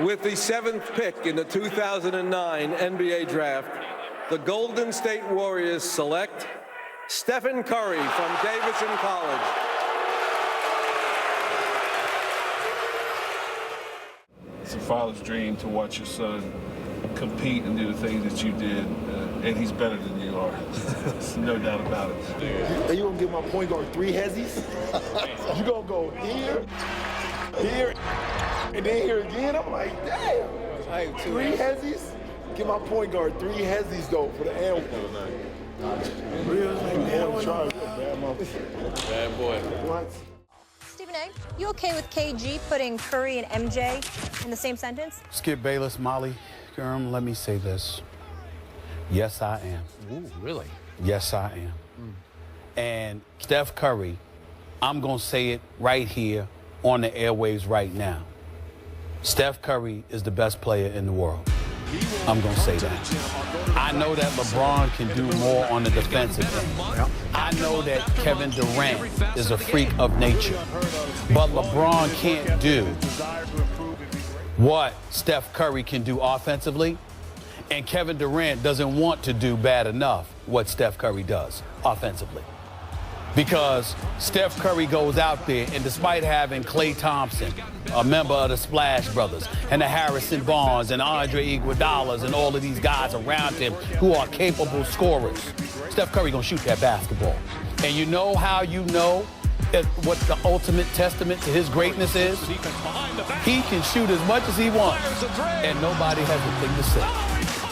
With the 7th pick in the 2009 NBA Draft, the Golden State Warriors select Stephen Curry from Davidson College. It's a father's dream to watch your son compete and do the things that you did, and he's better than you are. There's no doubt about it. Are you gonna give my point guard 3 hezzies? You gonna go here, here, and then here again? I'm like, damn. 3 hezzies? Give my point guard 3 hezzies though for the L. Real Bad boy. What? Stephen A., you okay with KG putting Curry and MJ in the same sentence? Skip Bayless, Molly Gurm, let me say this. Yes, I am. Ooh, really? Yes, I am. And Steph Curry, I'm going to say it right here on the airwaves right now. Steph Curry is the best player in the world. I'm going to say that. I know that LeBron can do more on the defensive end. I know that Kevin Durant is a freak of nature. But LeBron can't do what Steph Curry can do offensively. And Kevin Durant doesn't want to do bad enough what Steph Curry does offensively. Because Steph Curry goes out there, and despite having Klay Thompson, a member of the Splash Brothers, and the Harrison Barnes and Andre Iguodala's and all of these guys around him who are capable scorers, Steph Curry gonna shoot that basketball. And you know how you know what the ultimate testament to his greatness is? He can shoot as much as he wants, and nobody has a thing to say.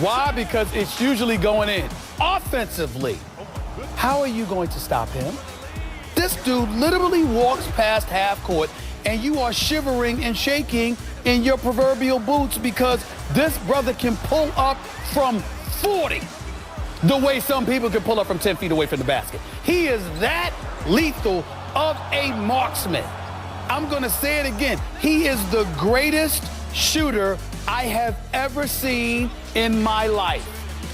Why? Because it's usually going in. Offensively, how are you going to stop him? This dude literally walks past half court, and you are shivering and shaking in your proverbial boots because this brother can pull up from 40 the way some people can pull up from 10 feet away from the basket. He is that lethal of a marksman. I'm going to say it again. He is the greatest shooter I have ever seen in my life.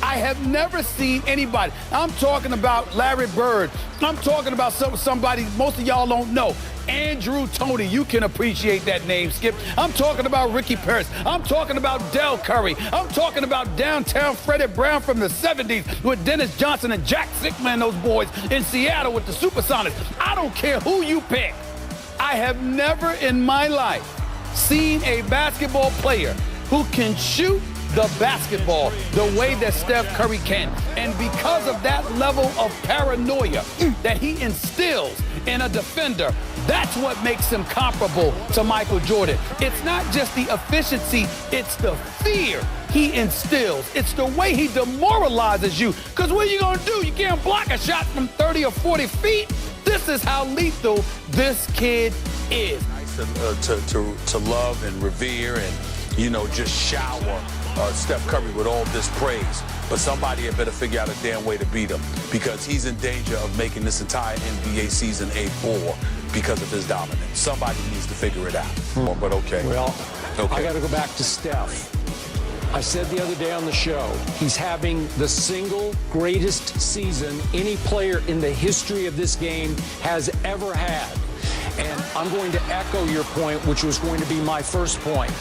I have never seen anybody. I'm talking about Larry Bird. I'm talking about somebody most of y'all don't know. Andrew Toney, you can appreciate that name, Skip. I'm talking about Ricky Parrish. I'm talking about Del Curry. I'm talking about downtown Freddie Brown from the 70s with Dennis Johnson and Jack Sikman, those boys in Seattle with the Supersonics. I don't care who you pick. I have never in my life seen a basketball player who can shoot the basketball the way that Steph Curry can. And because of that level of paranoia that he instills in a defender, that's what makes him comparable to Michael Jordan. It's not just the efficiency, it's the fear he instills. It's the way he demoralizes you. Because what are you going to do? You can't block a shot from 30 or 40 feet. This is how lethal this kid is. To love and revere and, you know, just shower Steph Curry with all this praise. But somebody had better figure out a damn way to beat him because he's in danger of making this entire NBA season a bore because of his dominance. Somebody needs to figure it out. But okay. Well, okay. I got to go back to Steph. I said the other day on the show, he's having the single greatest season any player in the history of this game has ever had. And I'm going to echo your point, which was going to be my first point.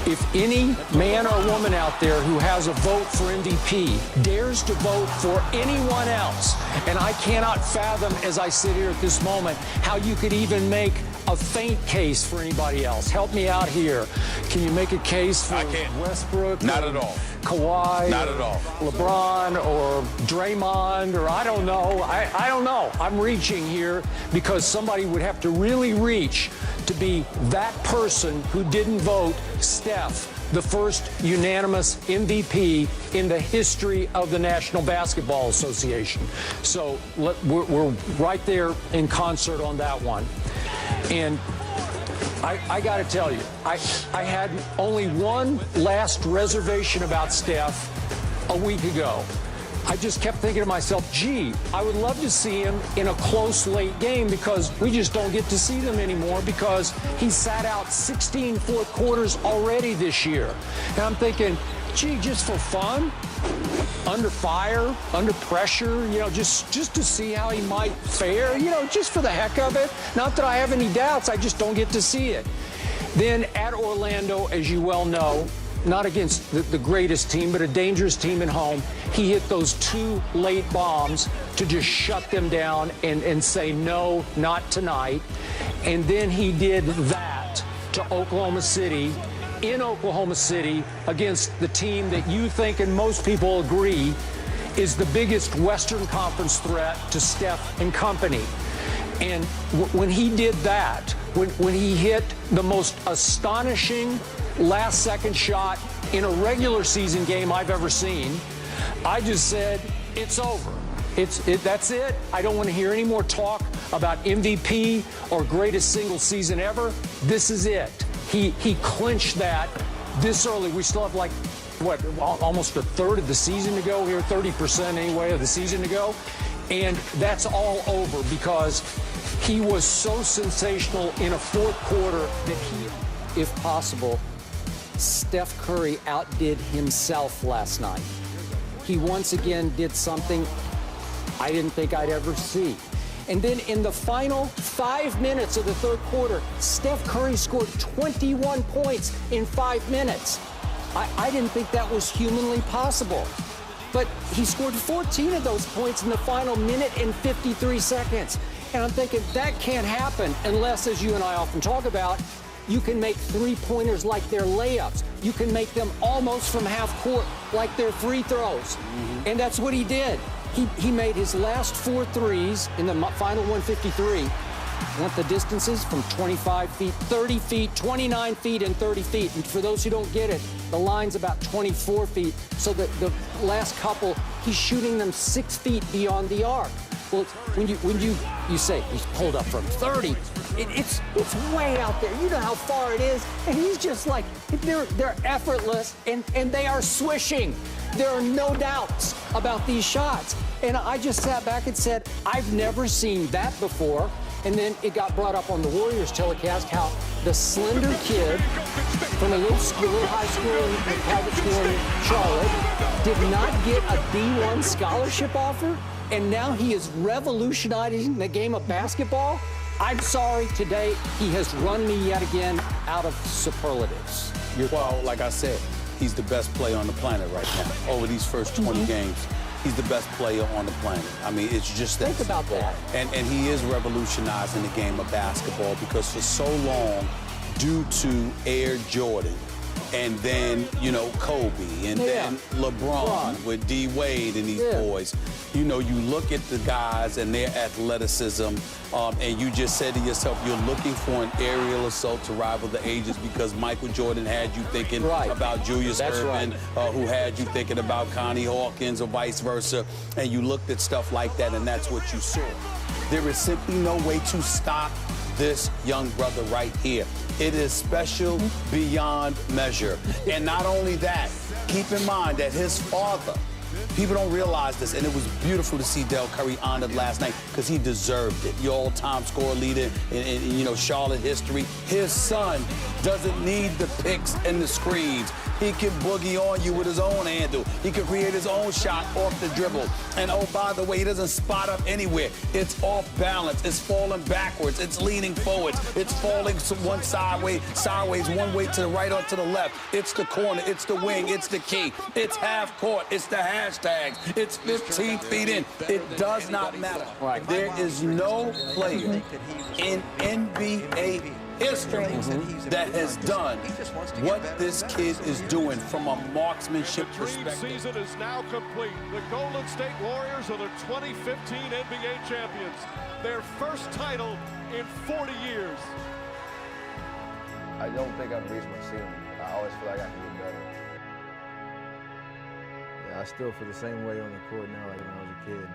If any man or woman out there who has a vote for MVP dares to vote for anyone else, and I cannot fathom as I sit here at this moment how you could even make a faint case for anybody else. Help me out here. Can you make a case for Westbrook? Not at all. Kawhi? Not at all. LeBron or Draymond or I don't know. I don't know. I'm reaching here because somebody would have to really reach to be that person who didn't vote Steph the first unanimous MVP in the history of the National Basketball Association. So we're right there in concert on that one. And I got to tell you, I had only one last reservation about Steph a week ago. I just kept thinking to myself, gee, I would love to see him in a close late game because we just don't get to see them anymore because he sat out 16 fourth quarters already this year. And I'm thinking, gee, just for fun, under fire, under pressure, you know, just to see how he might fare, you know, just for the heck of it. Not that I have any doubts, I just don't get to see it. Then at Orlando, as you well know, not against the greatest team, but a dangerous team at home, he hit those 2 late bombs to just shut them down and say, no, not tonight. And then he did that to Oklahoma City, in Oklahoma City, against the team that you think and most people agree is the biggest Western Conference threat to Steph and company. And when he did that, when he hit the most astonishing last-second shot in a regular season game I've ever seen, I just said, it's over. That's it. I don't want to hear any more talk about MVP or greatest single season ever. This is it. He clinched that this early. We still have, like, what, almost a third of the season to go here, 30% anyway of the season to go. And that's all over because he was so sensational in a fourth quarter that he, if possible, Steph Curry outdid himself last night. He once again did something I didn't think I'd ever see. And then in the final 5 minutes of the third quarter, Steph Curry scored 21 points in 5 minutes. I didn't think that was humanly possible. But he scored 14 of those points in the final minute and 53 seconds. And I'm thinking that can't happen unless, as you and I often talk about, you can make three-pointers like they're layups. You can make them almost from half court like they're free throws. And that's what he did. He made his last 4 threes in the final 153. Want the distances from 25 feet, 30 feet, 29 feet, and 30 feet. And for those who don't get it, the line's about 24 feet. So that the last couple, he's shooting them 6 feet beyond the arc. Well, when you say he's pulled up from 30, it's way out there. You know how far it is, and he's just like they're effortless, and they are swishing. There are no doubts about these shots. And I just sat back and said, I've never seen that before. And then it got brought up on the Warriors telecast how the slender kid from a little high school in private school in Charlotte did not get a D1 scholarship offer, and now he is revolutionizing the game of basketball. I'm sorry, today he has run me yet again out of superlatives. Well, like I said, he's the best player on the planet right now. Over these first 20 games, he's the best player on the planet. I mean, it's just that. Think about that. And he is revolutionizing the game of basketball because for so long, due to Air Jordan, and then, you know, Kobe, and then LeBron with D. Wade and these boys. You know, you look at the guys and their athleticism, and you just said to yourself, you're looking for an aerial assault to rival the ages because Michael Jordan had you thinking about Julius Erving, who had you thinking about Connie Hawkins or vice versa, and you looked at stuff like that, and that's what you saw. There is simply no way to stop this young brother right here. It is special beyond measure. And not only that, keep in mind that his father, people don't realize this, and it was beautiful to see Del Curry honored last night because he deserved it. Your all-time score leader in you know, Charlotte history. His son doesn't need the picks and the screens. He can boogie on you with his own handle. He can create his own shot off the dribble. And oh, by the way, he doesn't spot up anywhere. It's off balance. It's falling backwards. It's leaning forwards. It's falling one sideways, one way to the right or to the left. It's the corner. It's the wing. It's the key. It's half court. It's the hashtags. It's 15 feet in. It does not matter. There is no player in NBA history that has done what this kid is doing from a marksmanship perspective. The dream season is now complete. The Golden State Warriors are the 2015 NBA champions. Their first title in 40 years. I don't think I've reached my ceiling. I always feel like I can get better. Yeah, I still feel the same way on the court now like when I was a kid.